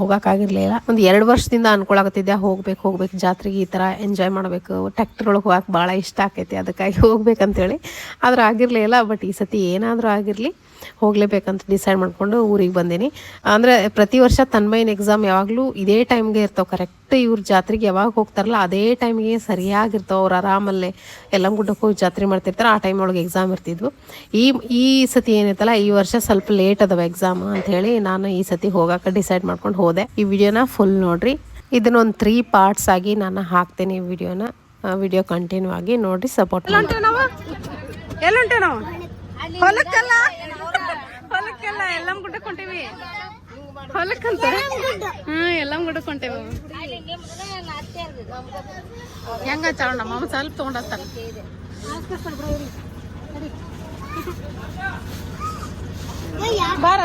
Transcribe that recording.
ಹೋಗೋಕ್ಕಾಗಿರಲಿಲ್ಲ. ಒಂದು 2 ವರ್ಷದಿಂದ ಅನ್ಕೊಳಕತ್ತಿದ್ದೆ ಹೋಗ್ಬೇಕು ಜಾತ್ರೆಗೆ, ಈ ಥರ ಎಂಜಾಯ್ ಮಾಡಬೇಕು, ಟ್ಯಾಕ್ಟರ್ ಒಳಗೆ ಹೋಗಕ್ಕೆ ಭಾಳ ಇಷ್ಟ ಆಕೈತಿ, ಅದಕ್ಕಾಗಿ ಹೋಗ್ಬೇಕಂತೇಳಿ. ಆದ್ರೆ ಆಗಿರಲಿಲ್ಲ. ಬಟ್ ಈ ಸತಿ ಏನಾದರೂ ಆಗಿರಲಿ ಹೋಗಲೇಬೇಕಂತ ಡಿಸೈಡ್ ಮಾಡಿಕೊಂಡು ಊರಿಗೆ ಬಂದೀನಿ. ಅಂದರೆ ಪ್ರತಿ ವರ್ಷ ತನ್ಮಯ್ಯನ ಎಕ್ಸಾಮ್ ಯಾವಾಗಲೂ ಇದೇ ಟೈಮ್ಗೆ ಇರ್ತಾವೆ. ಕರೆಕ್ಟ್ ಇವ್ರ ಜಾತ್ರೆಗೆ ಯಾವಾಗ ಹೋಗ್ತಾರಲ್ಲ ಅದೇ ಟೈಮಿಗೆ ಸರಿಯಾಗಿರ್ತಾವೆ. ಅವ್ರು ಆರಾಮಲ್ಲೇ ಯಲ್ಲಮ್ಮಗುಡ್ಡಕ್ಕೆ ಹೋಗಿ ಜಾತ್ರೆ ಮಾಡ್ತಿರ್ತಾರೆ, ಆ ಟೈಮ್ ಒಳಗೆ ಎಕ್ಸಾಮ್ ಇರ್ತಿದ್ವು. ಈ ಸತಿ ಏನೈತಲ್ಲ, ಈ ವರ್ಷ ಸ್ವಲ್ಪ ಲೇಟ್ ಅದಾವ ಎಕ್ಸಾಮ್ ಅಂಥೇಳಿ ನಾನು ಈ ಸತಿ ಹೋಗೋಕೆ ಡಿಸೈಡ್ ಮಾಡ್ಕೊಂಡು ಹೋದೆ. ಈ ವಿಡಿಯೋನ ಫುಲ್ ನೋಡಿರಿ. ಇದನ್ನೊಂದು 3 ಪಾರ್ಟ್ಸ್ ಆಗಿ ನಾನು ಹಾಕ್ತೇನೆ. ಈ ವಿಡಿಯೋ ಕಂಟಿನ್ಯೂ ಆಗಿ ನೋಡಿ, ಸಪೋರ್ಟ್ ಮಾಡಿ. ಎಲ್ಲುಂಟೆ ನಾವು ಹೊಲಕ್ಕೆಲ್ಲ ಯಲ್ಲಮ್ಮಗುಡ್ಡಕ್ಕೆ ಹೊಂಟೇವಿ. ಹೊಲಕ್ಕಂತ ಯಲ್ಲಮ್ಮಗುಡ್ಡಕ್ಕೆ ಹೊಂಟೇವಿ. ಹೆಂಗ ಚಾವ ನಮ್ಮ ಸ್ವಲ್ಪ ತೊಗೊಂಡತ್ತಾನ ಬಾರ